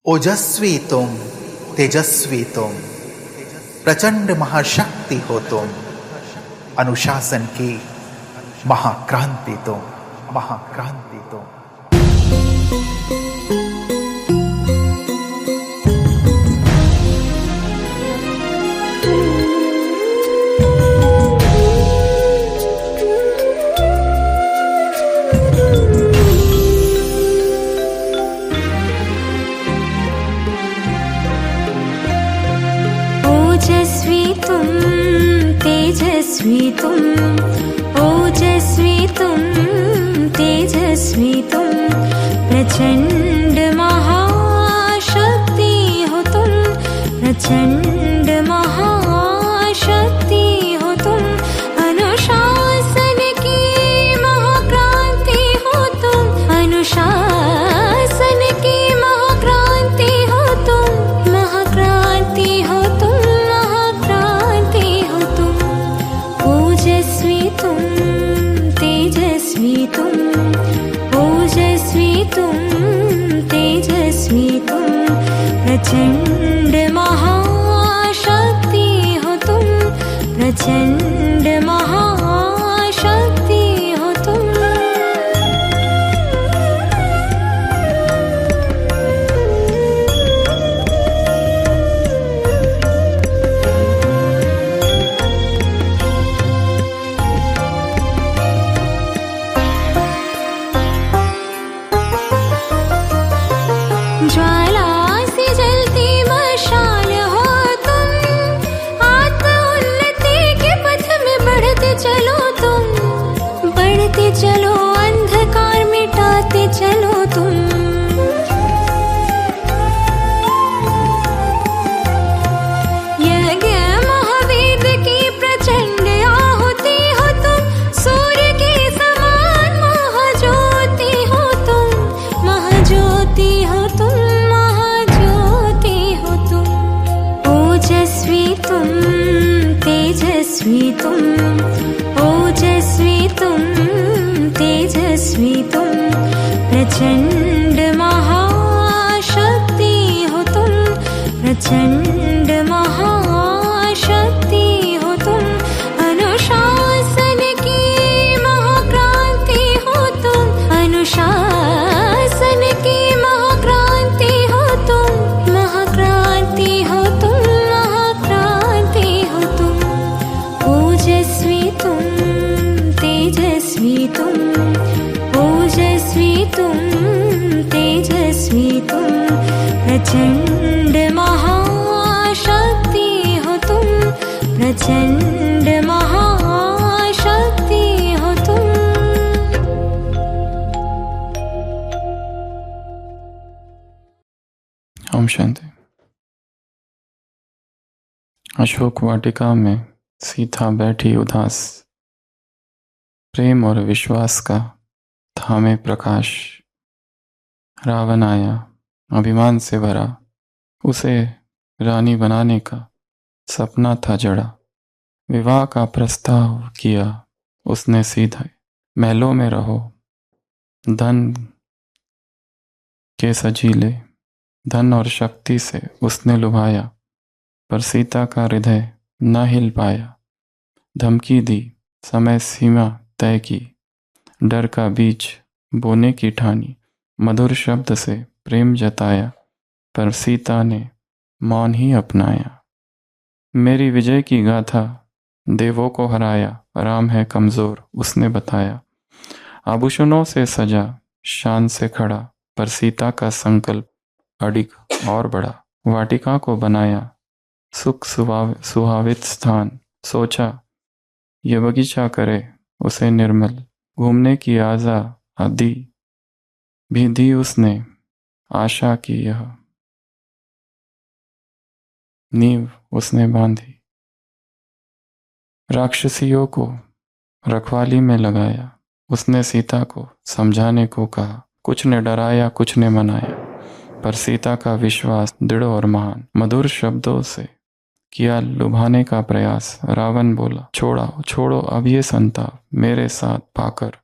ओजस्वी तुम, तेजस्वी तुम, प्रचंड महाशक्ति हो तुम, अनुशासन की महाक्रांति तुम, महाक्रांति तुम। ओजस्वी तुम, तेजस्वी तुम, ओजस्वी तुम, तेजस्वी तुम, प्रचंड महाशक्ति हो तुम, प्रचंड महाशक्ति हो तुम, अनुशासन की महाक्रांति हो तुम, अनुशासन की महाक्रांति हो तुम, महाक्रांति हो तुम, महाक्रांति हो तुम। ओजस्वी तुम, तेजस्वी तुम, ओजस्वी तुम, तेजस्वी तुम, प्रचंड महाशक्ति हो तुम, प्रचंड महाशक्ति हो तुम। ज्वाला से जलती मशाल हो तुम, आत्म उन्नति के पथ में बढ़ते चलो तुम, बढ़ते चलो, अंधकार मिटाते चलो तुम। यज्ञ महावेद की प्रचंड आहुति हो तुम, सूर्य के समान महाज्योति हो तुम, महाज्योति हो तुम, महाज्योति हो तुम। ओजस्वी तुम, तेजस्वी तुम, ओजस्वी तुम, तेजस्वी तुम, प्रचंड महाशक्ति हो तुम, प्रचंड महाशक्ति हो तुम, अनुशासन की महाक्रांति हो तुम, अनुशासन की महाक्रांति हो तुम, महाक्रांति हो तुम, महाक्रांति हो तुम। ओजस्वी तुम, तेजस्वी तुम, ओजस्वी तुम, तेजस्वी तुम, प्रचंड महाशक्ति हो तुम, प्रचंड महाशक्ति हो तुम। ओम शांति। अशोक वाटिका में सीता बैठी उदास, प्रेम और विश्वास का थामे प्रकाश। रावण आया अभिमान से भरा, उसे रानी बनाने का सपना था जड़ा। विवाह का प्रस्ताव किया उसने सीधे, महलों में रहो धन के सजीले, धन और शक्ति से उसने लुभाया, पर सीता का हृदय न हिल पाया। धमकी दी, समय सीमा तय की, डर का बीज बोने की ठानी, मधुर शब्द से प्रेम जताया, पर सीता ने मौन ही अपनाया। मेरी विजय की गाथा, देवों को हराया, राम है कमजोर उसने बताया। आभूषणों से सजा, शान से खड़ा, पर सीता का संकल्प अडिग और बड़ा। वाटिका को बनाया सुख सुहावित स्थान, सोचा ये बगीचा करे उसे निर्मल। घूमने की आजादी भी दी उसने, आशा की यह नींव उसने बांधी। राक्षसियों को रखवाली में लगाया, उसने सीता को समझाने को कहा। कुछ ने डराया कुछ ने मनाया, पर सीता का विश्वास दृढ़ और महान। मधुर शब्दों से किया लुभाने का प्रयास। रावण बोला छोड़ो छोड़ो अब ये संताप, मेरे साथ पाकर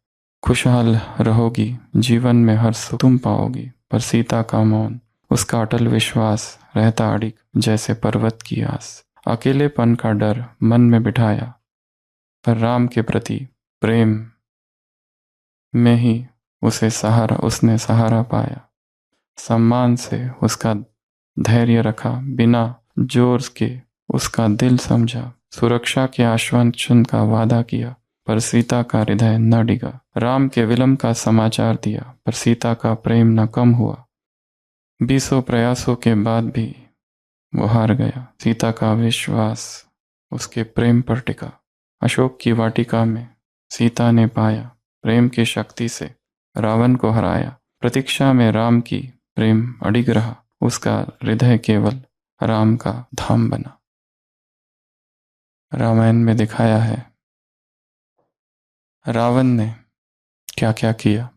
खुशहाल रहोगी, जीवन में हर सुख तुम पाओगी। पर सीता का मौन उसका अटल विश्वास रहता अडिग जैसे पर्वत की आस। अकेलेपन का डर मन में बिठाया, पर राम के प्रति प्रेम में ही उसने सहारा पाया। सम्मान से उसका धैर्य रखा, बिना जोर के उसका दिल समझा। सुरक्षा के आश्वासन का वादा किया, पर सीता का हृदय न डिगा। राम के विलंब का समाचार दिया, पर सीता का प्रेम न कम हुआ। 20 प्रयासों के बाद भी वो हार गया। सीता का विश्वास उसके प्रेम पर टिका। अशोक की वाटिका में सीता ने पाया प्रेम की शक्ति से रावण को हराया। प्रतीक्षा में राम की प्रेम अडिग रहा, उसका हृदय केवल राम का धाम बना। रामायण में दिखाया है रावण ने क्या क्या किया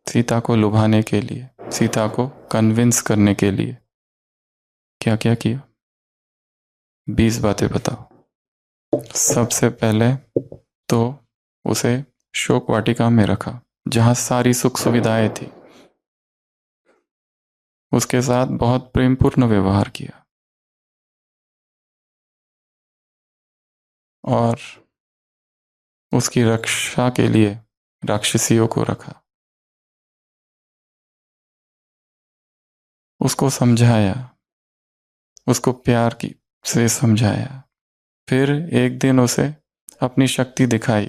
सीता को लुभाने के लिए, सीता को कन्विंस करने के लिए क्या क्या किया। 20 बातें बताओ। सबसे पहले तो उसे शोक वाटिका में रखा, जहां सारी सुख सुविधाएं थी। उसके साथ बहुत प्रेमपूर्ण व्यवहार किया और उसकी रक्षा के लिए राक्षसियों को रखा। उसको समझाया, उसको प्यार की से समझाया। फिर एक दिन उसे अपनी शक्ति दिखाई,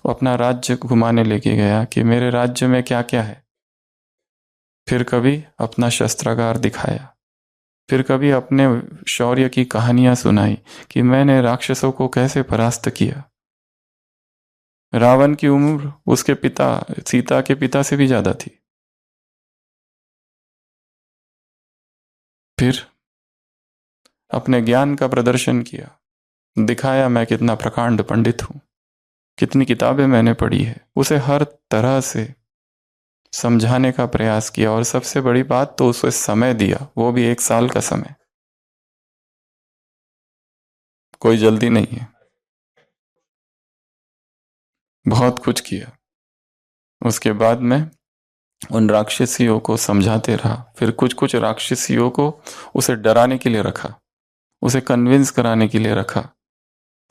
अपना राज्य घुमाने लेके गया कि मेरे राज्य में क्या क्या है। फिर कभी अपना शस्त्रागार दिखाया, फिर कभी अपने शौर्य की कहानियां सुनाई कि मैंने राक्षसों को कैसे परास्त किया। रावण की उम्र उसके पिता सीता के पिता से भी ज्यादा थी। फिर अपने ज्ञान का प्रदर्शन किया, दिखाया मैं कितना प्रकांड पंडित हूं, कितनी किताबें मैंने पढ़ी है। उसे हर तरह से समझाने का प्रयास किया और सबसे बड़ी बात तो उसे समय दिया, वो भी 1 साल का समय। कोई जल्दी नहीं है, बहुत कुछ किया। उसके बाद में उन राक्षसियों को समझाते रहा। फिर कुछ कुछ राक्षसियों को उसे डराने के लिए रखा, उसे कन्विंस कराने के लिए रखा।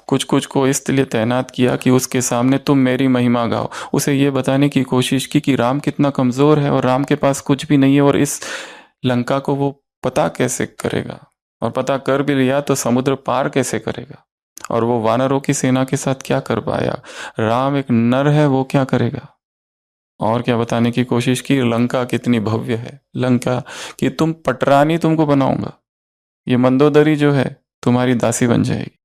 कुछ कुछ को इसलिए तैनात किया कि उसके सामने तुम मेरी महिमा गाओ। उसे ये बताने की कोशिश की कि राम कितना कमजोर है और राम के पास कुछ भी नहीं है, और इस लंका को वो पता कैसे करेगा, और पता कर भी लिया तो समुद्र पार कैसे करेगा, और वो वानरों की सेना के साथ क्या कर पाया। राम एक नर है, वो क्या करेगा। और क्या बताने की कोशिश की, लंका कितनी भव्य है, लंका कि तुम पटरानी तुमको बनाऊंगा, ये मंदोदरी जो है तुम्हारी दासी बन जाएगी।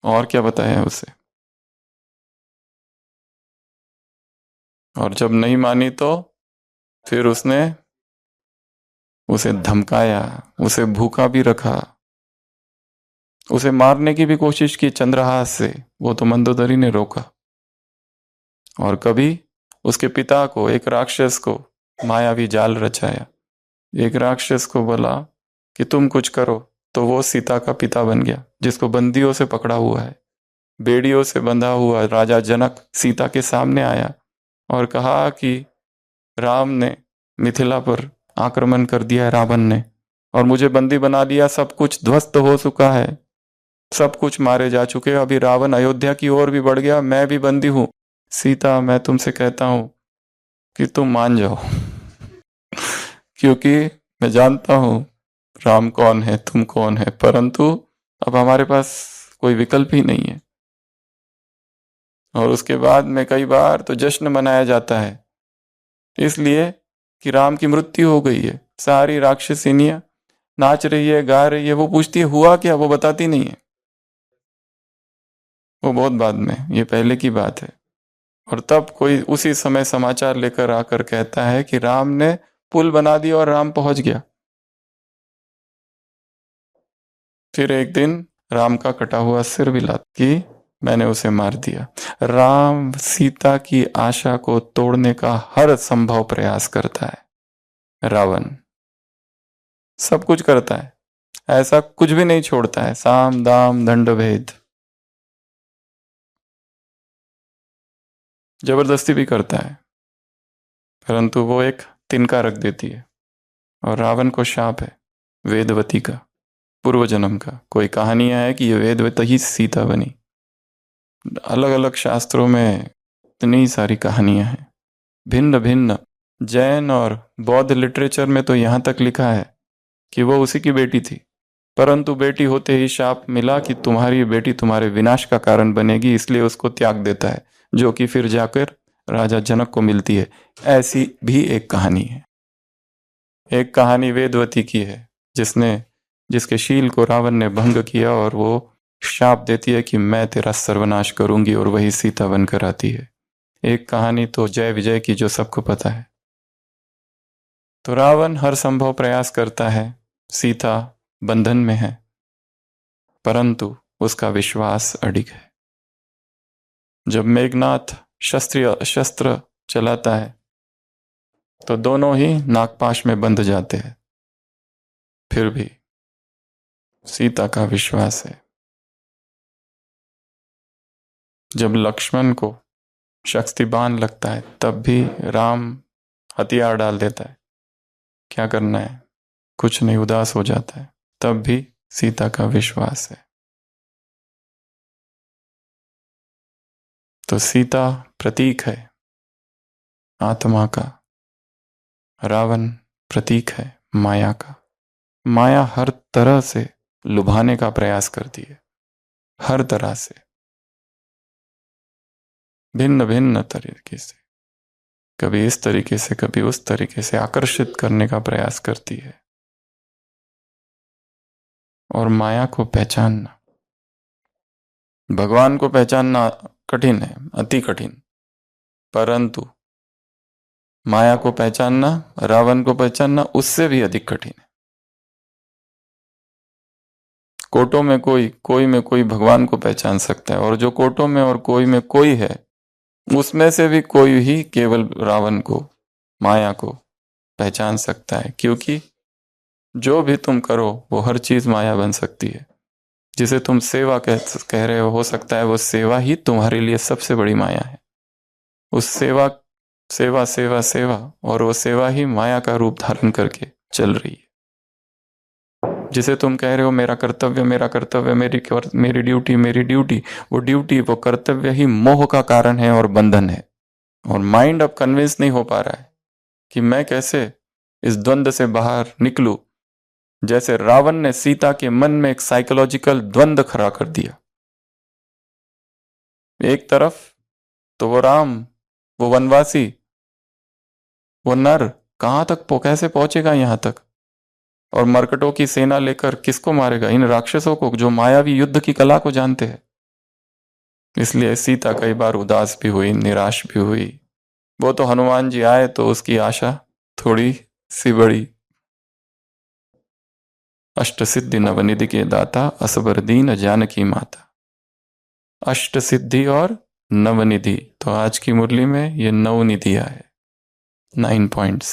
और क्या बताया उसे। और जब नहीं मानी तो फिर उसने उसे धमकाया, उसे भूखा भी रखा, उसे मारने की भी कोशिश की चंद्रहास से, वो तो मंदोदरी ने रोका। और कभी उसके पिता को, एक राक्षस को मायावी जाल रचाया। एक राक्षस को बोला कि तुम कुछ करो, तो वो सीता का पिता बन गया, जिसको बंदियों से पकड़ा हुआ है। बेड़ियों से बंधा हुआ राजा जनक सीता के सामने आया और कहा कि राम ने मिथिला पर आक्रमण कर दिया है, रावण ने, और मुझे बंदी बना लिया। सब कुछ ध्वस्त हो चुका है, सब कुछ मारे जा चुके, अभी रावण अयोध्या की ओर भी बढ़ गया, मैं भी बंदी हूं। सीता, मैं तुमसे कहता हूं कि तुम मान जाओ, क्योंकि मैं जानता हूं राम कौन है, तुम कौन है, परंतु अब हमारे पास कोई विकल्प ही नहीं है। और उसके बाद में कई बार तो जश्न मनाया जाता है, इसलिए कि राम की मृत्यु हो गई है। सारी राक्षसिनियां नाच रही है, गा रही है, वो पूछती है हुआ क्या, वो बताती नहीं है। वो बहुत बाद में, ये पहले की बात है। और तब कोई उसी समय समाचार लेकर आकर कहता है कि राम ने पुल बना दिया और राम पहुंच गया। फिर एक दिन राम का कटा हुआ सिर भी ला कि मैंने उसे मार दिया। राम सीता की आशा को तोड़ने का हर संभव प्रयास करता है। रावण सब कुछ करता है, ऐसा कुछ भी नहीं छोड़ता है, साम दाम दंड भेद, जबरदस्ती भी करता है। परंतु वो एक तिनका रख देती है। और रावण को शाप है वेदवती का, पूर्व जन्म का। कोई कहानियां है कि ये वेदवती ही सीता बनी। अलग अलग शास्त्रों में इतनी सारी कहानियां हैं, भिन्न भिन्न। जैन और बौद्ध लिटरेचर में तो यहाँ तक लिखा है कि वो उसी की बेटी थी, परंतु बेटी होते ही शाप मिला कि तुम्हारी बेटी तुम्हारे विनाश का कारण बनेगी, इसलिए उसको त्याग देता है, जो कि फिर जाकर राजा जनक को मिलती है। ऐसी भी एक कहानी है। एक कहानी वेदवती की है जिसके शील को रावण ने भंग किया और वो शाप देती है कि मैं तेरा सर्वनाश करूंगी, और वही सीता बनकर आती है। एक कहानी तो जय विजय की, जो सबको पता है। तो रावण हर संभव प्रयास करता है, सीता बंधन में है, परंतु उसका विश्वास अडिग है। जब मेघनाथ शस्त्र चलाता है तो दोनों ही नागपाश में बंध जाते हैं, फिर भी सीता का विश्वास है। जब लक्ष्मण को शक्ति बाण लगता है तब भी राम हथियार डाल देता है, क्या करना है, कुछ नहीं, उदास हो जाता है, तब भी सीता का विश्वास है। तो सीता प्रतीक है आत्मा का, रावण प्रतीक है माया का। माया हर तरह से लुभाने का प्रयास करती है, हर तरह से, भिन्न भिन्न तरीके से, कभी इस तरीके से कभी उस तरीके से आकर्षित करने का प्रयास करती है। और माया को पहचानना, भगवान को पहचानना कठिन है, अति कठिन, परंतु माया को पहचानना, रावण को पहचानना उससे भी अधिक कठिन है। कोटों में कोई में कोई भगवान को पहचान सकता है, और जो कोटों में और कोई में कोई है, उसमें से भी कोई ही केवल रावण को, माया को पहचान सकता है। क्योंकि जो भी तुम करो वो हर चीज माया बन सकती है। जिसे तुम सेवा कह रहे हो सकता है वो सेवा ही तुम्हारे लिए सबसे बड़ी माया है। उस सेवा सेवा सेवा सेवा, और वो सेवा ही माया का रूप धारण करके चल रही है। जिसे तुम कह रहे हो मेरा कर्तव्य मेरी ड्यूटी, वो कर्तव्य ही मोह का कारण है और बंधन है। और माइंड अब कन्विंस नहीं हो पा रहा है कि मैं कैसे इस द्वंद्व से बाहर निकलूं। जैसे रावण ने सीता के मन में एक साइकोलॉजिकल द्वंद्व खड़ा कर दिया। एक तरफ तो वो राम, वो वनवासी, वो नर कहां तक कैसे पहुंचेगा यहां तक, और मरकटों की सेना लेकर किसको मारेगा, इन राक्षसों को जो मायावी युद्ध की कला को जानते हैं। इसलिए सीता कई बार उदास भी हुई, निराश भी हुई। वो तो हनुमान जी आए तो उसकी आशा थोड़ी सी बड़ी। अष्ट सिद्धि नवनिधि के दाता, असबर दीन जानकी माता। अष्ट सिद्धि और नवनिधि, तो आज की मुरली में ये 9 निधियां है, 9 पॉइंट्स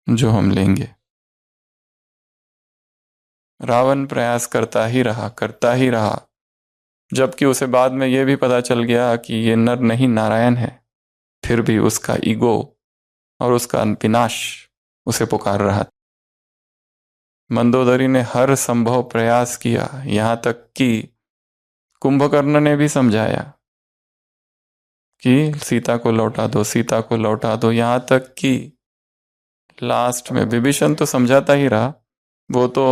जो हम लेंगे। रावण प्रयास करता ही रहा, जबकि उसे बाद में यह भी पता चल गया कि ये नर नहीं नारायण है, फिर भी उसका ईगो और उसका विनाश उसे पुकार रहा। मंदोदरी ने हर संभव प्रयास किया, यहां तक कि कुंभकर्ण ने भी समझाया कि सीता को लौटा दो, यहां तक कि लास्ट में विभीषण तो समझाता ही रहा, वो तो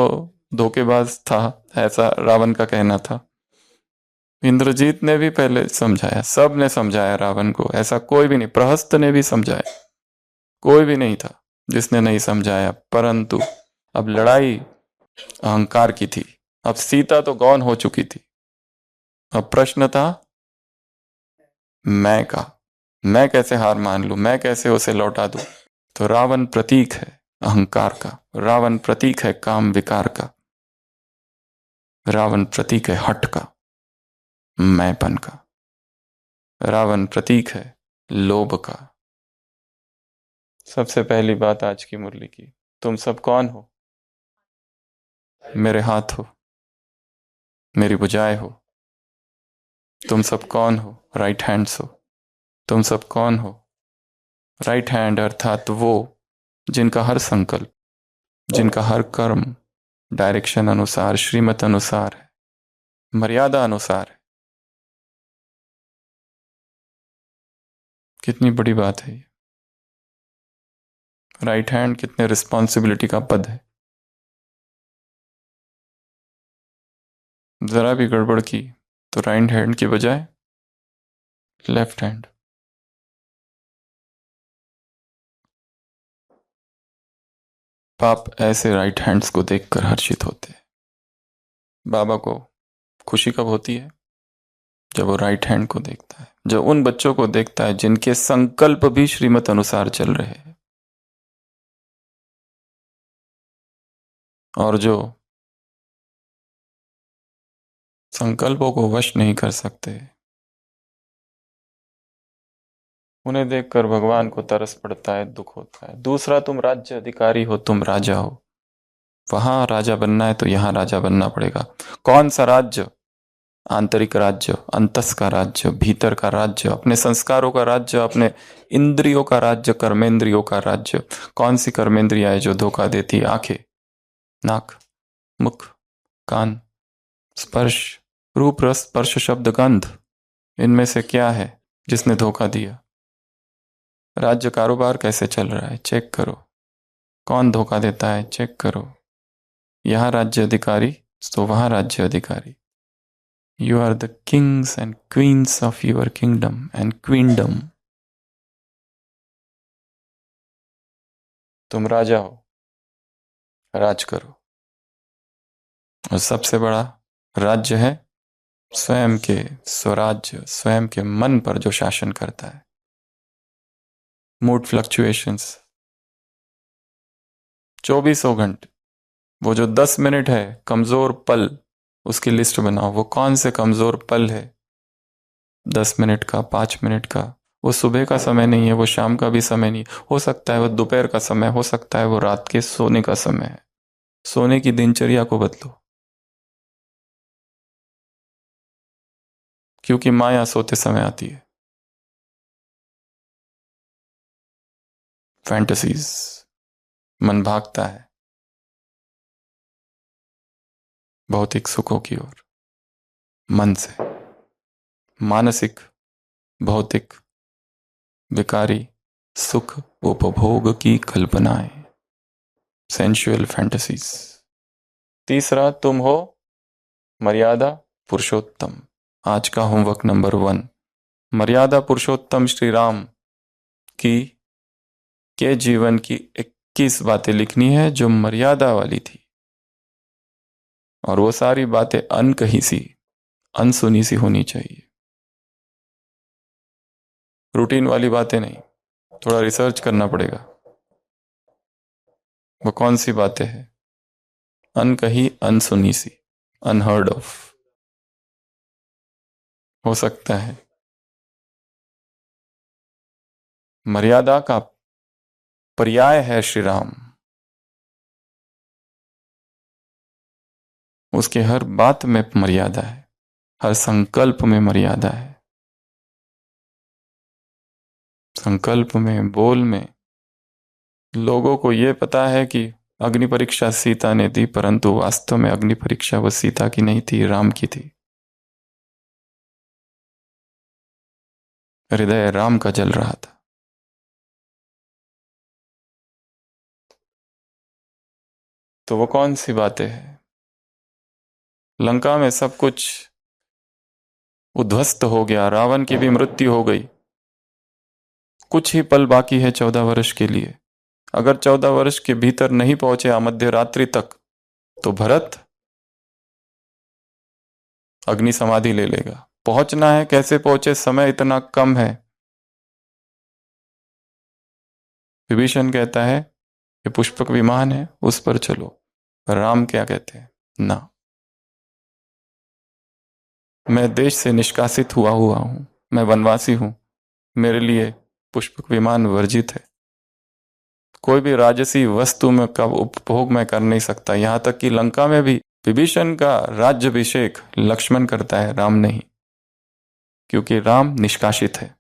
धोखेबाज था, ऐसा रावण का कहना था। इंद्रजीत ने भी पहले समझाया, सब ने समझाया रावण को, ऐसा कोई भी नहीं, प्रहस्त ने भी समझाया, कोई भी नहीं था जिसने नहीं समझाया। परंतु अब लड़ाई अहंकार की थी, अब सीता तो गौन हो चुकी थी, अब प्रश्न था मैं का, मैं कैसे हार मान लूं, मैं कैसे उसे लौटा दूं। तो रावण प्रतीक है अहंकार का, रावण प्रतीक है काम विकार का, रावण प्रतीक है हट का, मैंपन का, रावण प्रतीक है लोभ का। सबसे पहली बात आज की मुरली की, तुम सब कौन हो? मेरे हाथ हो, मेरी भुजाएं हो। तुम सब कौन हो? राइट हैंड्स हो। तुम सब कौन हो? राइट हैंड अर्थात वो जिनका हर संकल्प, जिनका हर कर्म डायरेक्शन अनुसार, श्रीमत अनुसार है, मर्यादा अनुसार है। कितनी बड़ी बात है ये। राइट हैंड कितने रिस्पॉन्सिबिलिटी का पद है। जरा भी गड़बड़ की तो राइट हैंड की बजाय लेफ्ट हैंड। पाप ऐसे राइट हैंड्स को देखकर हर्षित होते हैं। बाबा को खुशी कब होती है? जब वो राइट हैंड को देखता है, जब उन बच्चों को देखता है जिनके संकल्प भी श्रीमत अनुसार चल रहे हैं और जो संकल्पों को वश नहीं कर सकते। उन्हें देखकर भगवान को तरस पड़ता है, दुख होता है। दूसरा, तुम राज्य अधिकारी हो, तुम राजा हो। वहां राजा बनना है तो यहां राजा बनना पड़ेगा। कौन सा राज्य? आंतरिक राज्य, अंतस का राज्य, भीतर का राज्य, अपने संस्कारों का राज्य, अपने इंद्रियों का राज्य, कर्मेंद्रियों का राज्य। कौन सी कर्मेंद्रियां है जो धोखा देती? आंखें, नाक, मुख, कान, स्पर्श, रूप, रस, स्पर्श, शब्द, गंध। इनमें से क्या है जिसने धोखा दिया? राज्य कारोबार कैसे चल रहा है? चेक करो। कौन धोखा देता है? चेक करो। यहां राज्य अधिकारी तो वहां राज्य अधिकारी। You are the kings and queens of your kingdom and queendom. तुम राजा हो, राज करो। और सबसे बड़ा राज्य है स्वयं के स्वराज्य, स्वयं के मन पर जो शासन करता है। मूड फ्लक्चुएशंस 24 घंटे, वो जो 10 मिनट है कमजोर पल, उसकी लिस्ट बनाओ। वो कौन से कमजोर पल है? 10 मिनट का, 5 मिनट का। वो सुबह का समय नहीं है, वो शाम का भी समय नहीं। हो सकता है वो दोपहर का समय, हो सकता है वो रात के सोने का समय है। सोने की दिनचर्या को बदलो, क्योंकि माया सोते समय आती है। फैंटेसीज, मन भागता है भौतिक सुखों की ओर, मन से। मानसिक, भौतिक, विकारी सुख उपभोग की कल्पनाएं, सेंशुअल फैंटेसीज। तीसरा, तुम हो मर्यादा पुरुषोत्तम। आज का होमवर्क नंबर 1, मर्यादा पुरुषोत्तम श्री राम की के जीवन की 21 बातें लिखनी है जो मर्यादा वाली थी। और वो सारी बातें अनकही सी, अनसुनी सी होनी चाहिए। रूटीन वाली बातें नहीं, थोड़ा रिसर्च करना पड़ेगा। वो कौन सी बातें हैं? अनकही, अनसुनी सी, अनहर्ड ऑफ। हो सकता है मर्यादा का पर्याय है श्री राम। उसके हर बात में मर्यादा है, हर संकल्प में मर्यादा है। संकल्प में, बोल में। लोगों को यह पता है कि अग्नि परीक्षा सीता ने दी, परंतु वास्तव में अग्नि परीक्षा वो सीता की नहीं थी, राम की थी। हृदय राम का जल रहा था। तो वो कौन सी बातें हैं? लंका में सब कुछ उद्ध्वस्त हो गया, रावण की भी मृत्यु हो गई। कुछ ही पल बाकी है 14 वर्ष के लिए। अगर 14 वर्ष के भीतर नहीं पहुंचे मध्य रात्रि तक, तो भरत अग्नि समाधि ले लेगा। पहुंचना है, कैसे पहुंचे? समय इतना कम है। विभीषण कहता है ये पुष्पक विमान है, उस पर चलो। राम क्या कहते हैं? ना, मैं देश से निष्कासित हुआ हूं, मैं वनवासी हूं, मेरे लिए पुष्पक विमान वर्जित है। कोई भी राजसी वस्तु में का उपभोग मैं कर नहीं सकता। यहां तक कि लंका में भी विभीषण का राज्याभिषेक लक्ष्मण करता है, राम नहीं, क्योंकि राम निष्कासित है।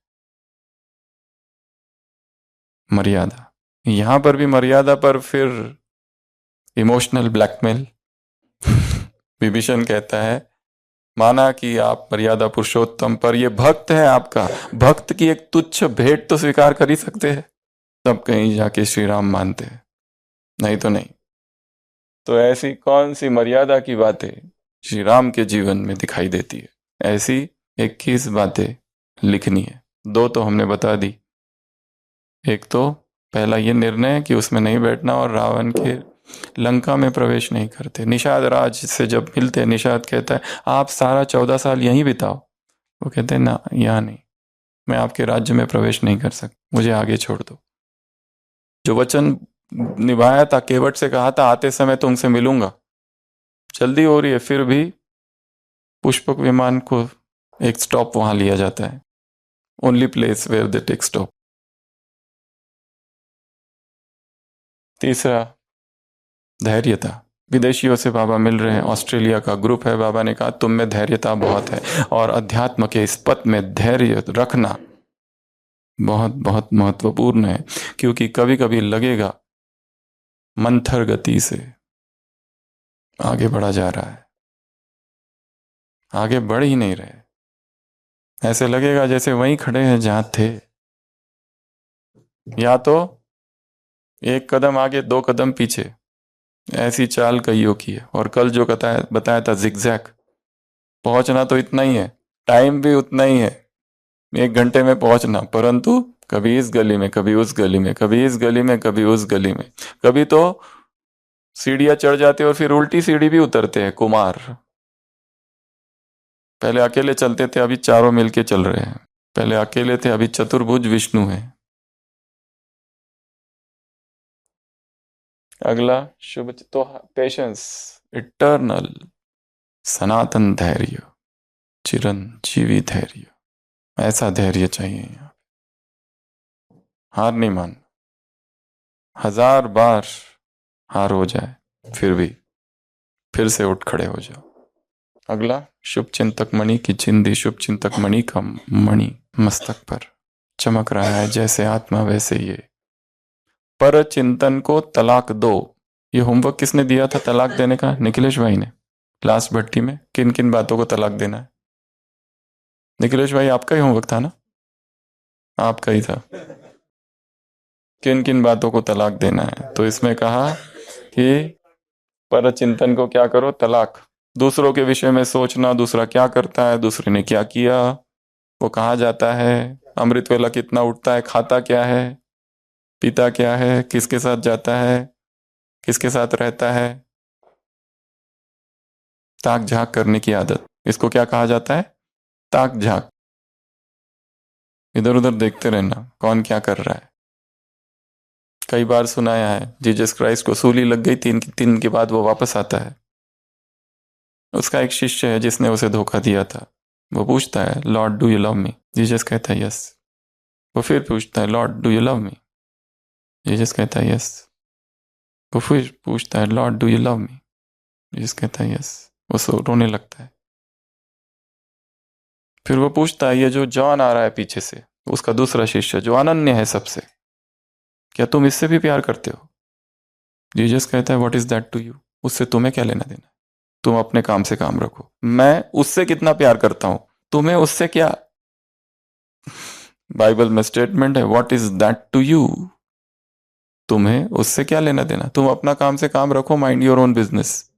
मर्यादा। यहां पर भी मर्यादा पर फिर इमोशनल ब्लैकमेल। विभीषण कहता है माना कि आप मर्यादा पुरुषोत्तम, पर ये भक्त है आपका, भक्त की एक तुच्छ भेंट तो स्वीकार कर ही सकते हैं, तब कहीं जाके श्री राम मानते हैं, नहीं तो नहीं। तो ऐसी कौन सी मर्यादा की बातें श्री राम के जीवन में दिखाई देती है? ऐसी 21 बातें लिखनी है। 2 तो हमने बता दी। एक तो पहला ये निर्णय कि उसमें नहीं बैठना और रावण के लंका में प्रवेश नहीं करते। निषाद राज से जब मिलते, निषाद कहता है आप सारा 14 साल यहीं बिताओ। वो कहते हैं ना, यहाँ नहीं, मैं आपके राज्य में प्रवेश नहीं कर सकता, मुझे आगे छोड़ दो। जो वचन निभाया था, केवट से कहा था आते समय तुमसे मिलूंगा, जल्दी हो रही है, फिर भी पुष्पक विमान को एक स्टॉप वहां लिया जाता है, only place where they take stop. तीसरा, धैर्यता। विदेशियों से बाबा मिल रहे हैं, ऑस्ट्रेलिया का ग्रुप है। बाबा ने कहा तुम में धैर्यता बहुत है और अध्यात्म के इस पथ में धैर्य रखना बहुत बहुत महत्वपूर्ण है, क्योंकि कभी कभी लगेगा मंथर गति से आगे बढ़ा जा रहा है, आगे बढ़ ही नहीं रहे, ऐसे लगेगा जैसे वहीं खड़े हैं जहां थे, या तो एक कदम आगे 2 कदम पीछे, ऐसी चाल कईयों की है। और कल जो बताया था जिगजैग, पहुंचना तो इतना ही है, टाइम भी उतना ही है, 1 घंटे में पहुंचना, परंतु कभी इस गली में, कभी उस गली में, कभी इस गली में, कभी उस गली में, कभी तो सीढ़ियां चढ़ जाते और फिर उल्टी सीढ़ी भी उतरते हैं कुमार। पहले अकेले चलते थे, अभी चारों मिलके चल रहे हैं। पहले अकेले थे, अभी चतुर्भुज विष्णु है। अगला शुभ तो पेशेंस, इटर्नल, सनातन धैर्य, चिरंजीवी धैर्य, ऐसा धैर्य चाहिए यहाँ। हार नहीं मान, 1000 बार हार हो जाए फिर से उठ खड़े हो जाओ। अगला, शुभ चिंतक मणि की चिंदी, शुभ चिंतक मणि का मणि मस्तक पर चमक रहा है, जैसे आत्मा वैसे ये। पर चिंतन को तलाक दो, ये होमवर्क किसने दिया था तलाक देने का? निखिलेश भाई ने, लास्ट भट्टी में। किन किन बातों को तलाक देना है? निखिलेश भाई आपका ही होमवर्क था ना? आपका ही था। किन किन बातों को तलाक देना है? तो इसमें कहा कि पर चिंतन को क्या करो? तलाक। दूसरों के विषय में सोचना, दूसरा क्या करता है, दूसरे ने क्या किया, वो कहाँ जाता है, अमृत वेला कितना उठता है, खाता क्या है, पीता क्या है, किसके साथ जाता है, किसके साथ रहता है, ताक झाक करने की आदत, इसको क्या कहा जाता है? ताक झाक। इधर उधर देखते रहना कौन क्या कर रहा है। कई बार सुनाया है जीसस क्राइस्ट को सूली लग गई, 3 दिन के बाद वो वापस आता है। उसका एक शिष्य है जिसने उसे धोखा दिया था, वो पूछता है Lord do you love me? Jesus कहता है यस। वो फिर पूछता है Lord do you love me? Jesus कहता है यस। वो फिर पूछता है Lord do you love me? Jesus कहता है यस। वो रोने लगता है। फिर वो पूछता है, ये जो जॉन आ रहा है पीछे से, उसका दूसरा शिष्य जो अनन्य है सबसे, क्या तुम इससे भी प्यार करते हो? जीसस कहता है what is that to you? उससे तुम्हें क्या लेना देना? तुम अपने काम से काम रखो। मैं उससे कितना प्यार करता हूं, तुम्हें उससे क्या? बाइबल में स्टेटमेंट है what is that to you? तुम्हें उससे क्या लेना देना? तुम अपना काम से काम रखो, माइंड योर ओन बिजनेस।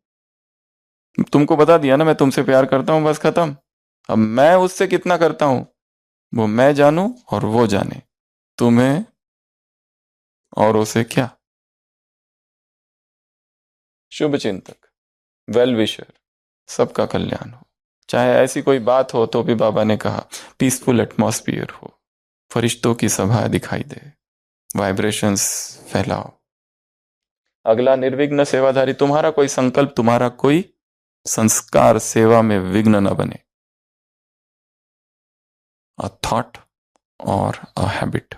तुमको बता दिया ना मैं तुमसे प्यार करता हूं, बस खत्म। अब मैं उससे कितना करता हूं वो मैं जानूं और वो जाने, तुम्हें और उसे क्या। शुभ चिंतक, वेल विशर, सबका कल्याण हो। चाहे ऐसी कोई बात हो तो भी बाबा ने कहा पीसफुल एटमॉस्फियर हो, फरिश्तों की सभा दिखाई दे, वाइब्रेशंस फैलाओ। अगला, निर्विघ्न सेवाधारी, तुम्हारा कोई संकल्प, तुम्हारा कोई संस्कार सेवा में विघ्न न बने। अ थॉट और अ हैबिट।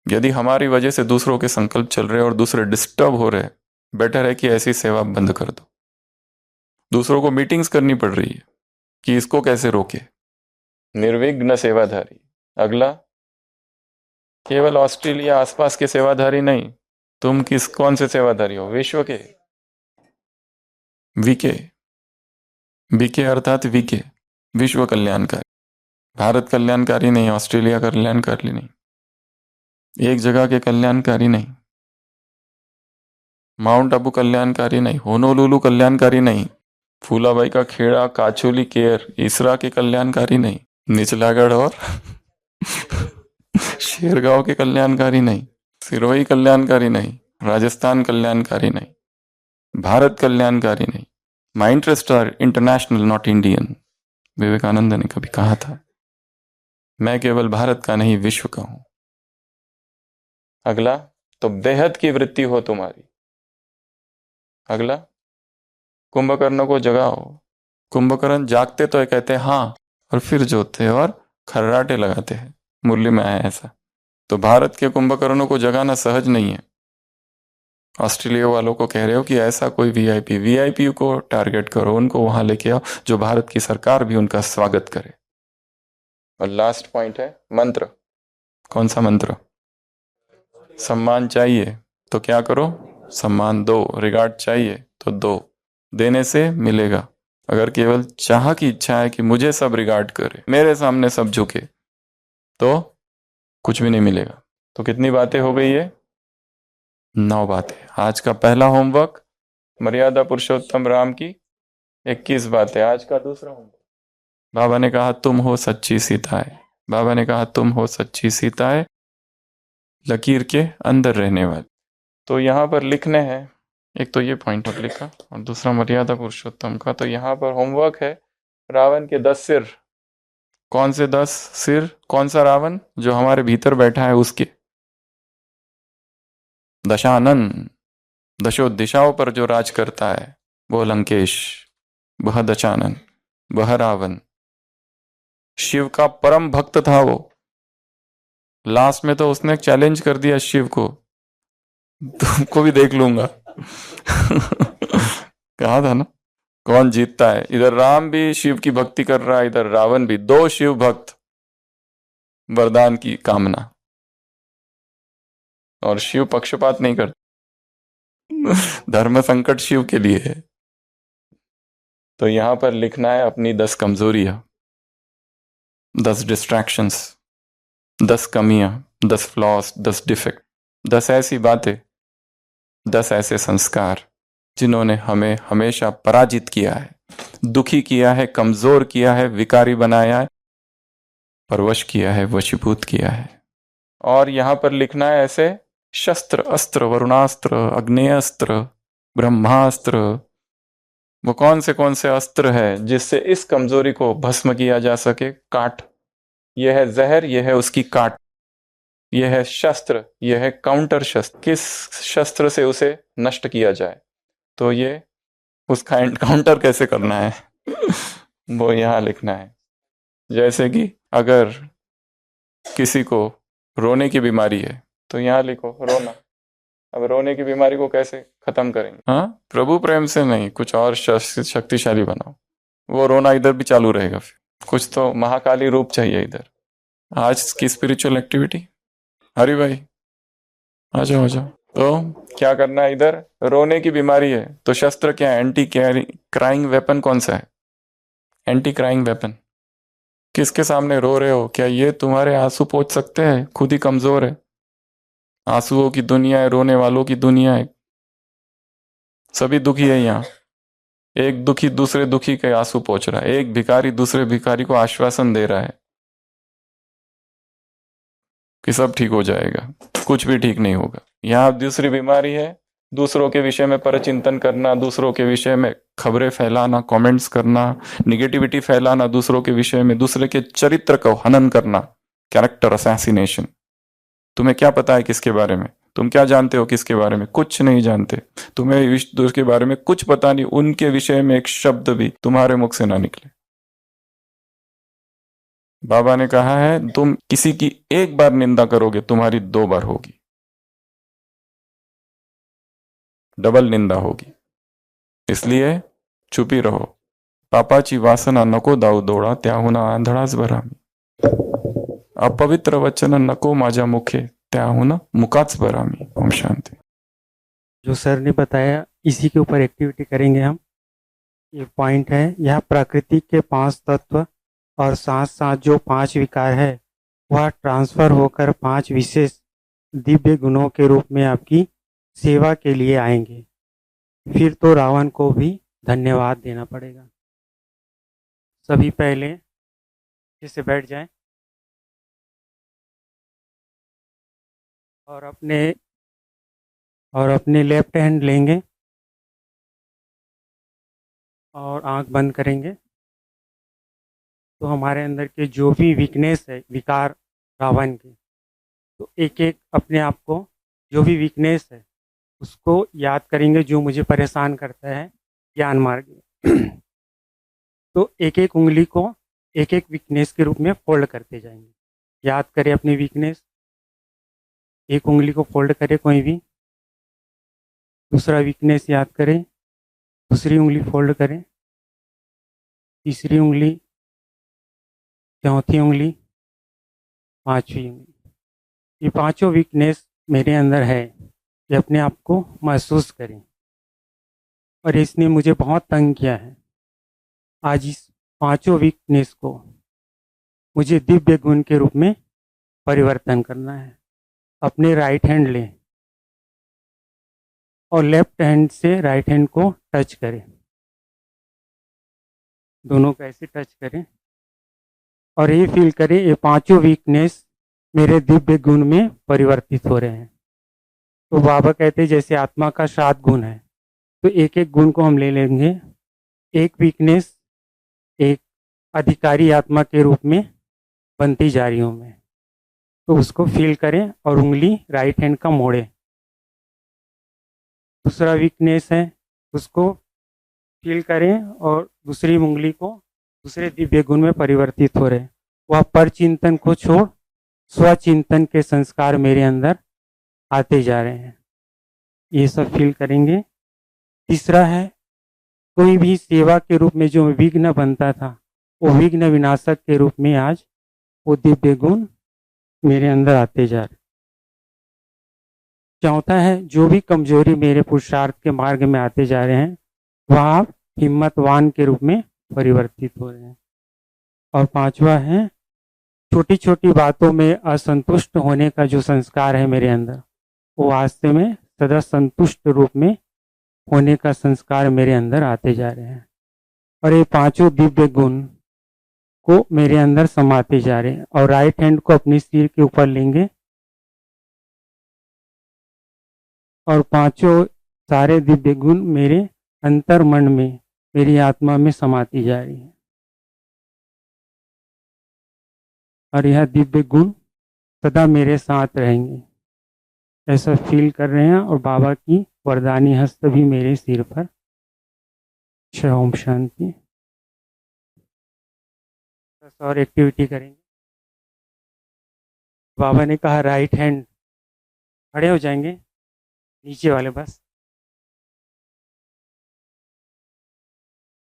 यदि हमारी वजह से दूसरों के संकल्प चल रहे और दूसरे डिस्टर्ब हो रहे, बेटर है कि ऐसी सेवा बंद कर दो। दूसरों को मीटिंग्स करनी पड़ रही है कि इसको कैसे रोके। निर्विघ्न सेवाधारी। अगला, केवल ऑस्ट्रेलिया आसपास के सेवाधारी नहीं, तुम कौन से सेवाधारी हो? विश्व के। वीके, बीके अर्थात वीके, विश्व कल्याणकारी। भारत कल्याणकारी नहीं, ऑस्ट्रेलिया कल्याणकारी नहीं, एक जगह के कल्याणकारी नहीं, माउंट आबू कल्याणकारी नहीं, होनोलुलु कल्याणकारी नहीं, फूलाबाई का खेड़ा, काचोली, केयर, इसरा के कल्याणकारी नहीं, निचलागढ़ और शेरगांव के कल्याणकारी नहीं, सिरोही कल्याणकारी नहीं, राजस्थान कल्याणकारी नहीं, भारत कल्याणकारी नहीं। My interest are international not Indian. Vivekananda ने कभी कहा था, मैं केवल भारत का नहीं विश्व का हूं। अगला, तो बेहद की वृत्ति हो तुम्हारी। अगला, कुंभकर्ण को जगाओ। कुंभकर्ण जागते तो कहते हैं हाँ, और फिर जोते और खर्राटे लगाते हैं। मुरली में आया ऐसा। तो भारत के कुंभकर्णों को जगाना सहज नहीं है। ऑस्ट्रेलिया वालों को कह रहे हो कि ऐसा कोई वीआईपी को टारगेट करो, उनको वहां लेके आओ जो भारत की सरकार भी उनका स्वागत करे। और लास्ट पॉइंट है मंत्र। कौन सा मंत्र? सम्मान चाहिए तो क्या करो? सम्मान दो। रिगार्ड चाहिए तो दो। देने से मिलेगा। अगर केवल चाह की इच्छा है कि मुझे सब रिगार्ड करे, मेरे सामने सब झुके, तो कुछ भी नहीं मिलेगा। तो कितनी बातें हो गई है? 9 बातें। आज का पहला होमवर्क मर्यादा पुरुषोत्तम राम की 21 बातें। आज का दूसरा होमवर्क, बाबा ने कहा तुम हो सच्ची सीताएं। बाबा ने कहा तुम हो सच्ची सीताएं, लकीर के अंदर रहने वाली। तो यहाँ पर लिखने हैं, एक तो ये पॉइंट पर लिखा और दूसरा मर्यादा पुरुषोत्तम का। तो यहाँ पर होमवर्क है रावण के 10 सिर। कौन से 10 सिर? कौन सा रावण? जो हमारे भीतर बैठा है उसके। दशानन, दशो दिशाओं पर जो राज करता है वो लंकेश, वह दशानन, वह रावण। शिव का परम भक्त था वो। लास्ट में तो उसने चैलेंज कर दिया शिव को, तुमको भी देख लूंगा। कहा था ना कौन जीतता है। इधर राम भी शिव की भक्ति कर रहा है, इधर रावण भी। 2 शिव भक्त, वरदान की कामना। और शिव पक्षपात नहीं करता, धर्म संकट शिव के लिए है। तो यहां पर लिखना है अपनी 10 कमजोरियां, 10 डिस्ट्रैक्शंस, 10 कमियां, 10 फ्लॉस, 10 डिफेक्ट, 10 ऐसी बातें, 10 ऐसे संस्कार जिन्होंने हमें हमेशा पराजित किया है, दुखी किया है, कमजोर किया है, विकारी बनाया है, परवश किया है, वशीभूत किया है। और यहां पर लिखना है ऐसे शस्त्र, अस्त्र, वरुणास्त्र, अग्नेयास्त्र, ब्रह्मास्त्र, वो कौन से अस्त्र है जिससे इस कमजोरी को भस्म किया जा सके। काट, यह है जहर, यह है उसकी काट, यह है शस्त्र, यह है काउंटर शस्त्र। किस शस्त्र से उसे नष्ट किया जाए, तो ये उसका काउंटर कैसे करना है वो यहां लिखना है। जैसे कि अगर किसी को रोने की बीमारी है तो यहां लिखो रोना। अब रोने की बीमारी को कैसे खत्म करेंगे? हाँ, प्रभु प्रेम से नहीं, कुछ और शक्तिशाली बनाओ, वो रोना इधर भी चालू रहेगा। फिर कुछ तो महाकाली रूप चाहिए इधर। आज की स्पिरिचुअल एक्टिविटी, हरी भाई आ जाओ आ जाओ। तो क्या करना है? इधर रोने की बीमारी है तो शस्त्र क्या है? एंटी क्राइंग वेपन कौन सा है? Anti crying weapon. किसके सामने रो रहे हो? क्या ये तुम्हारे आंसू पोंछ सकते हैं? खुद ही कमजोर है। आंसुओं की दुनिया है, रोने वालों की दुनिया है, सभी दुखी है यहाँ। एक दुखी दूसरे दुखी के आंसू पोंछ रहा है, एक भिखारी दूसरे भिखारी को आश्वासन दे रहा है कि सब ठीक हो जाएगा। कुछ भी ठीक नहीं होगा। यहाँ दूसरी बीमारी है, दूसरों के विषय में परचिंतन करना, दूसरों के विषय में खबरें फैलाना, कमेंट्स करना, निगेटिविटी फैलाना दूसरों के विषय में, दूसरे के चरित्र को हनन करना, कैरेक्टर असैसिनेशन। तुम्हें क्या पता है किसके बारे में? तुम क्या जानते हो किसके बारे में? कुछ नहीं जानते। तुम्हें उसके बारे में कुछ पता नहीं, उनके विषय में एक शब्द भी तुम्हारे मुख से ना निकले। बाबा ने कहा है तुम किसी की एक बार निंदा करोगे, तुम्हारी 2 बार होगी, डबल निंदा होगी। इसलिए चुपी रहो। पापाची वासना नको दाऊ दोडा, त्याहुना आंधळाच भरामी। अपवित्र वचन नको माझ्या मुखे, त्याहून मुकाच बरा मी. ओम शांती. जो सर ने बताया इसी के ऊपर एक्टिविटी करेंगे हम. ये पॉइंट है, यह प्रकृति के 5 तत्व और साथ साथ जो 5 विकार है वह ट्रांसफर होकर 5 विशेष दिव्य गुणों के रूप में आपकी सेवा के लिए आएंगे. फिर तो रावण को भी धन्यवाद देना पड़ेगा. सभी पहले जैसे बैठ जाएं और अपने लेफ्ट हैंड लेंगे और आंख बंद करेंगे. तो हमारे अंदर के जो भी वीकनेस है, विकार रावण के, तो एक एक अपने आप को जो भी वीकनेस है उसको याद करेंगे जो मुझे परेशान करता है ज्ञान मार्ग में. तो एक एक उंगली को एक एक वीकनेस के रूप में फोल्ड करते जाएंगे. याद करें अपनी वीकनेस. एक उंगली को फोल्ड करें कोई भी. दूसरा वीकनेस याद करें. दूसरी उंगली फोल्ड करें. तीसरी उंगली, चौथी उंगली, पांचवी उंगली. ये पांचों वीकनेस मेरे अंदर है, ये अपने आप को महसूस करें. और इसने मुझे बहुत तंग किया है. आज इस पांचों वीकनेस को मुझे दिव्य गुण के रूप में परिवर्तन करना है. अपने राइट हैंड लें और लेफ्ट हैंड से राइट हैंड को टच करें. दोनों को ऐसे टच करें और ये फील करें ये पांचों वीकनेस मेरे दिव्य गुण में परिवर्तित हो रहे हैं. तो बाबा कहते हैं जैसे आत्मा का 7 गुण है, तो एक एक गुण को हम ले लेंगे. एक वीकनेस एक अधिकारी आत्मा के रूप में बनती जा रही हूँ मैं, तो उसको फील करें और उंगली राइट हैंड का मोड़ें. दूसरा वीकनेस है उसको फील करें और दूसरी उंगली को दूसरे दिव्य गुण में परिवर्तित हो रहे. वह पर चिंतन को छोड़ स्वचिंतन के संस्कार मेरे अंदर आते जा रहे हैं. ये सब फील करेंगे. तीसरा है कोई भी सेवा के रूप में जो विघ्न बनता था वो विघ्न विनाशक के रूप में आज वो दिव्य गुण मेरे अंदर आते जा रहे. चौथा है जो भी कमजोरी मेरे पुरुषार्थ के मार्ग में आते जा रहे हैं वह आप हिम्मतवान के रूप में परिवर्तित हो रहे हैं. और पांचवा है छोटी छोटी बातों में असंतुष्ट होने का जो संस्कार है मेरे अंदर वो वास्तव में सदा संतुष्ट रूप में होने का संस्कार मेरे अंदर आते जा रहे हैं. और ये पांचों दिव्य गुण को मेरे अंदर समाते जा रहे हैं. और राइट हैंड को अपने सिर के ऊपर लेंगे और पांचों सारे दिव्य गुण मेरे अंतर मन में, मेरी आत्मा में समाती जा रही है. और यह दिव्य गुण सदा मेरे साथ रहेंगे ऐसा फील कर रहे हैं. और बाबा की वरदानी हस्त भी मेरे सिर पर. ओम शांति. और एक्टिविटी करेंगे. बाबा ने कहा राइट हैंड खड़े हो जाएंगे नीचे वाले बस.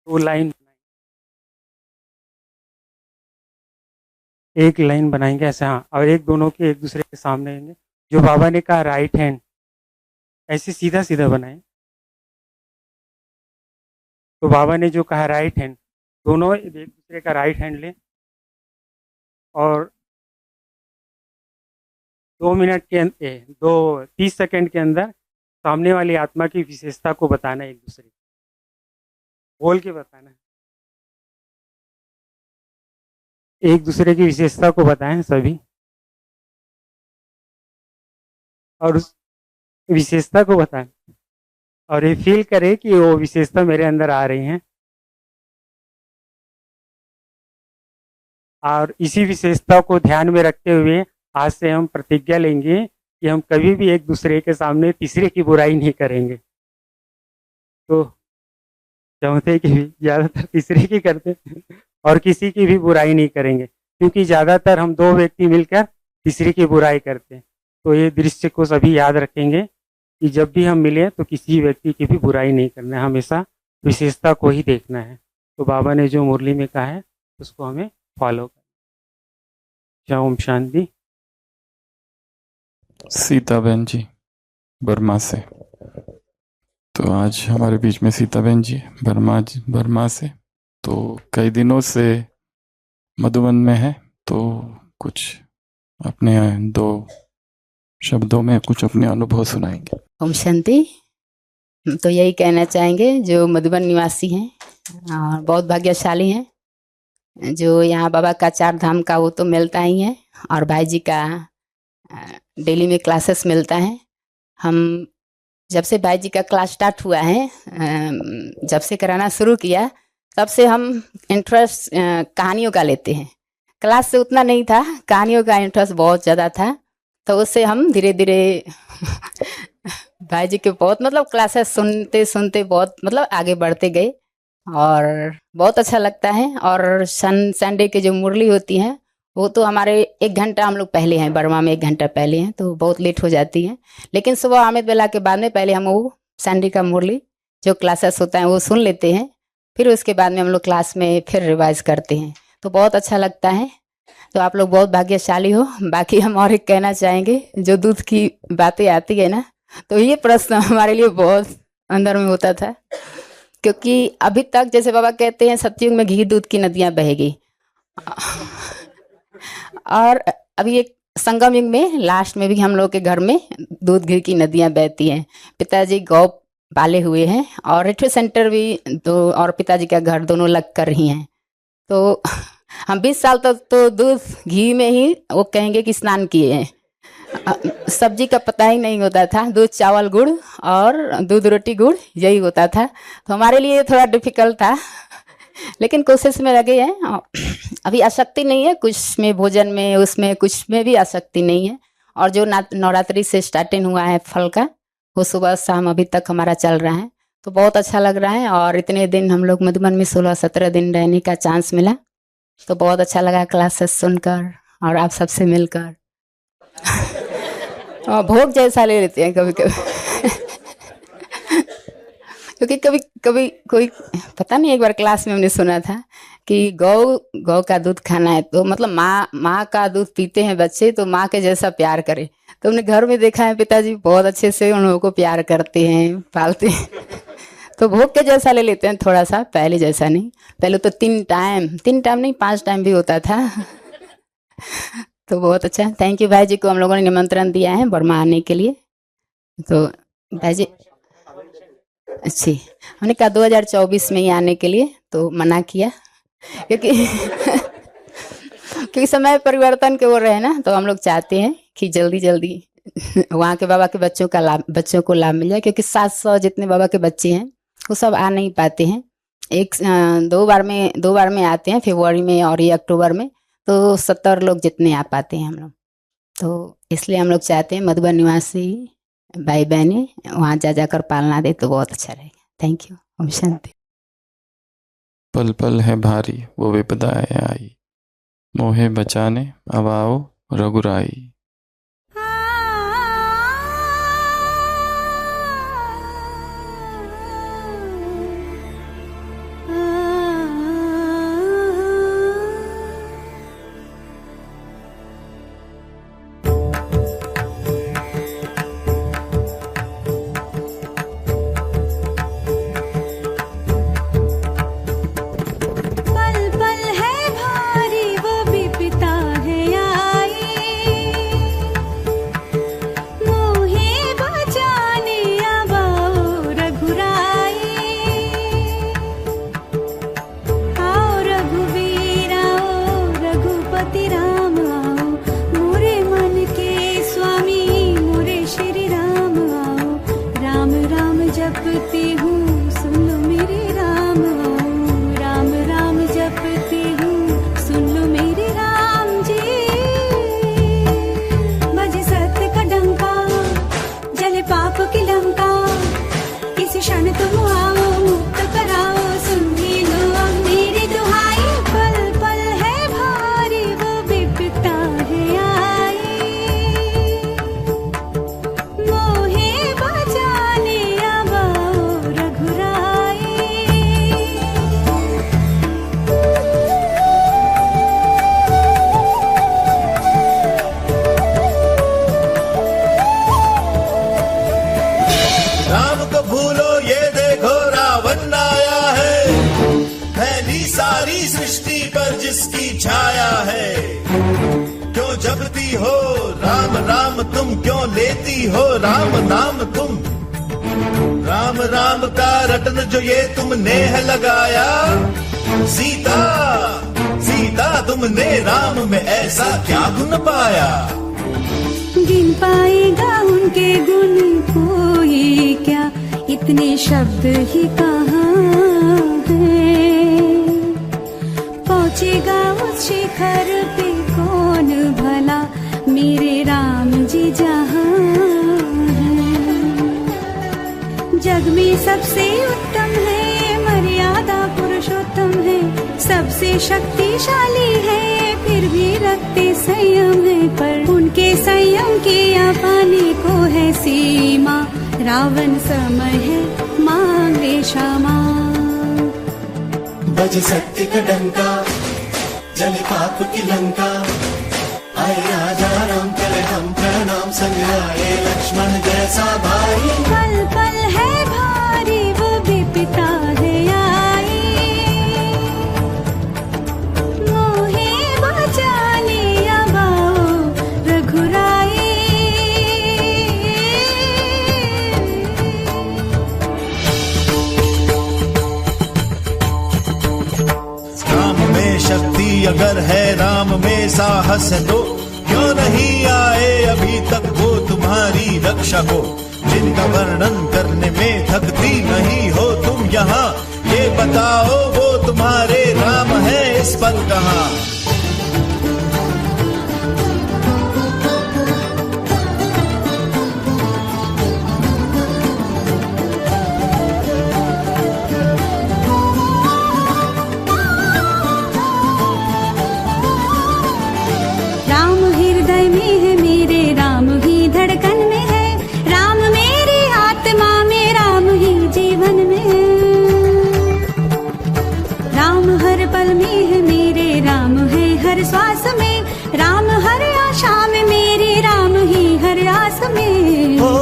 2 लाइन, एक लाइन बनाएंगे ऐसे. हाँ, और एक दोनों के एक दूसरे के सामने रहेंगे. जो बाबा ने कहा राइट हैंड ऐसे सीधा सीधा बनाएं. तो बाबा ने जो कहा राइट हैंड, दोनों एक दूसरे का राइट हैंड लें और 30 सेकंड के अंदर सामने वाली आत्मा की विशेषता को बताना. एक दूसरे को बोल के बताना. एक दूसरे की विशेषता को बताएं सभी और उस विशेषता को बताएं और ये फील करें कि वो विशेषता मेरे अंदर आ रही हैं. और इसी विशेषता को ध्यान में रखते हुए आज से हम प्रतिज्ञा लेंगे कि हम कभी भी एक दूसरे के सामने तीसरे की बुराई नहीं करेंगे. तो चाहते कि ज़्यादातर तीसरे की करते और किसी की भी बुराई नहीं करेंगे, क्योंकि ज़्यादातर हम 2 व्यक्ति मिलकर तीसरे की बुराई करते हैं. तो ये दृश्य को सभी याद रखेंगे कि जब भी हम मिले तो किसी व्यक्ति की भी बुराई नहीं करना है, हमेशा विशेषता को ही देखना है. तो बाबा ने जो मुरली में कहा है उसको हमें फॉलो करना. ओम शांति. सीता बहन जी बर्मा से। तो आज हमारे बीच में सीता बहन जी बर्मा से। तो कई दिनों से मधुबन में है, तो कुछ अपने 2 शब्दों में कुछ अपने अनुभव सुनाएंगे। ओम शांति। तो यही कहना चाहेंगे, जो मधुबन निवासी हैं और बहुत भाग्यशाली हैं, जो यहाँ बाबा का 4 धाम का वो तो मिलता ही है, और भाई जी का डेली में क्लासेस मिलता है। हम जब से भाई जी का क्लास स्टार्ट हुआ है, जब से कराना शुरू किया, तब से हम इंटरेस्ट कहानियों का लेते हैं। क्लास से उतना नहीं था, कहानियों का इंटरेस्ट बहुत ज़्यादा था। तो उससे हम धीरे धीरे भाई जी के बहुत क्लासेस सुनते सुनते बहुत आगे बढ़ते गए, और बहुत अच्छा लगता है। और संडे के जो मुरली होती हैं, वो तो हमारे 1 घंटा हम लोग पहले हैं, बर्मा में 1 घंटा पहले हैं, तो बहुत लेट हो जाती है। लेकिन सुबह अमृत बेला के बाद में पहले हम वो संडे का मुरली जो क्लासेस होता है वो सुन लेते हैं, फिर उसके बाद में हम लोग क्लास में फिर रिवाइज करते हैं, तो बहुत अच्छा लगता है। तो आप लोग बहुत भाग्यशाली हो। बाकी हम और एक कहना चाहेंगे, जो दूध की बातें आती है ना, तो ये प्रश्न हमारे लिए बहुत अंदर में होता था, क्योंकि अभी तक जैसे बाबा कहते हैं सतयुग में घी दूध की नदियां बहेगी, और अभी एक संगम युग में लास्ट में भी हम लोग के घर में दूध घी की नदियां बहती हैं। पिताजी गौ पाले हुए हैं, और रिट्रीट सेंटर भी 2, और पिताजी का घर दोनों लग कर ही हैं। तो हम 20 साल तक तो दूध घी में ही वो कहेंगे कि स्नान किए हैं। सब्जी का पता ही नहीं होता था, दूध चावल गुड़ और दूध रोटी गुड़ यही होता था। तो हमारे लिए थोड़ा डिफिकल्ट था, लेकिन कोशिश में लगे हैं। अभी आसक्ति नहीं है कुछ में, भोजन में, उसमें कुछ में भी आसक्ति नहीं है। और जो नवरात्रि से स्टार्टिंग हुआ है फल का, वो सुबह शाम अभी तक हमारा चल रहा है, तो बहुत अच्छा लग रहा है। और इतने दिन हम लोग मधुबन में 16-17 दिन रहने का चांस मिला, तो बहुत अच्छा लगा क्लासेस सुनकर और आप सबसे मिलकर। और भोग जैसा ले लेते हैं कभी कभी क्योंकि कभी कभी कोई पता नहीं, एक बार क्लास में हमने सुना था कि गौ का दूध खाना है, तो माँ का दूध पीते हैं बच्चे, तो माँ के जैसा प्यार करे। तो हमने घर में देखा है पिताजी बहुत अच्छे से उन लोगों को प्यार करते हैं, पालते हैं। तो भोग के जैसा ले लेते हैं थोड़ा सा, पहले जैसा नहीं। पहले तो 3 टाइम नहीं 5 टाइम भी होता था। तो बहुत अच्छा, थैंक यू भाई जी को हम लोगों ने निमंत्रण दिया है बर्मा आने के लिए। तो भाई जी अच्छी, हमने कहा 2024 में ही आने के लिए, तो मना किया क्योंकि समय परिवर्तन के वो रहे ना, तो हम लोग चाहते हैं कि जल्दी जल्दी वहाँ के बाबा के बच्चों को लाभ मिल जाए, क्योंकि 700 जितने बाबा के बच्चे हैं वो सब आ नहीं पाते हैं। 2 बार में आते हैं, फरवरी में और ये अक्टूबर में, तो 70 लोग जितने आ पाते हैं हम लोग। तो इसलिए हम लोग चाहते हैं मधुबन निवासी भाई बहनें वहाँ जाकर पालना दे, तो बहुत अच्छा रहेगा। Thank you. ओम शांति। पल पल है भारी वो विपदाएं आई, मोहे बचाने अब आओ रघुराई। सृष्टि पर जिसकी छाया है, क्यों जपती हो राम राम तुम, क्यों लेती हो राम नाम तुम। राम राम का रटन जो ये तुमने है लगाया, सीता सीता तुमने राम में ऐसा क्या गुण पाया। गिन पाएगा उनके गुण कोई क्या, इतने शब्द ही कहाँ है। पहुँचेगा उस शिखर पे कौन भला, मेरे राम जी जहाँ हैं। जग में सबसे उत्तम है, मर्यादा पुरुषोत्तम है, सबसे शक्तिशाली है, फिर भी रखते संयम है। पर उनके संयम के पाने को है सीमा, रावण समय है मांगे क्षमा। बज सत्य का डंका, जले पाप की लंका, आए राजा राम करे हम प्रणाम, संग आए लक्ष्मण जैसा भाई। पल पल है भारी वो भी पिता है आई, मोहे बचा लिया बाओ रघुराई। राम में शक्ति अगर है, राम में साहस है, तो क्यों नहीं आए अभी तक वो तुम्हारी रक्षा को। जिनका वर्णन करने में थकती नहीं हो तुम यहाँ, ये बताओ वो तुम्हारे राम है इस पल कहाँ। राम हृदय में है मेरे, राम ही धड़कन में है, राम मेरी आत्मा में, राम ही जीवन में है। राम हर पल में है मेरे, राम है हर श्वास में, राम हर आशा में मेरी, राम ही हर आस में। ओ,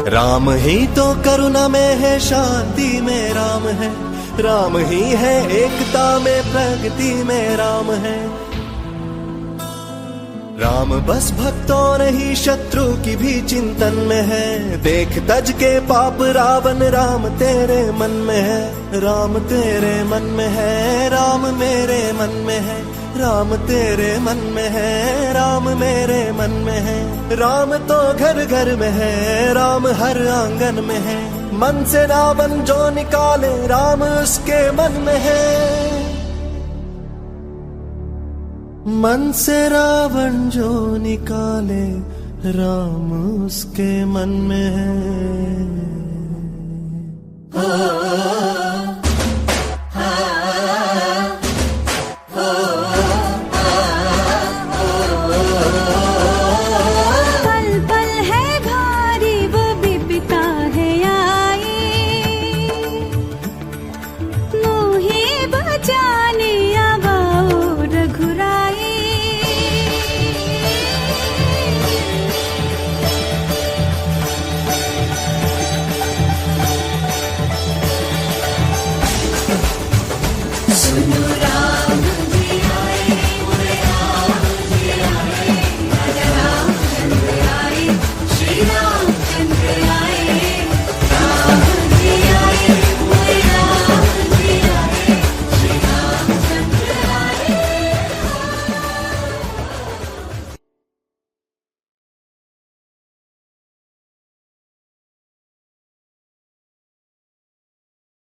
राम ही तो करुणा में है, शांति में राम है, राम ही है एकता में, प्रगति में राम है। राम बस भक्तों नहीं शत्रु की भी चिंतन में है, देख तज के पाप रावण, राम तेरे मन में है, राम तेरे मन में है, राम मेरे मन में है, राम तेरे मन में है, राम मेरे मन में है। राम तो घर घर में है, राम हर आंगन में है, मन से रावण जो निकाले, राम उसके मन में है। मन से रावण जो निकाले, राम उसके मन में है।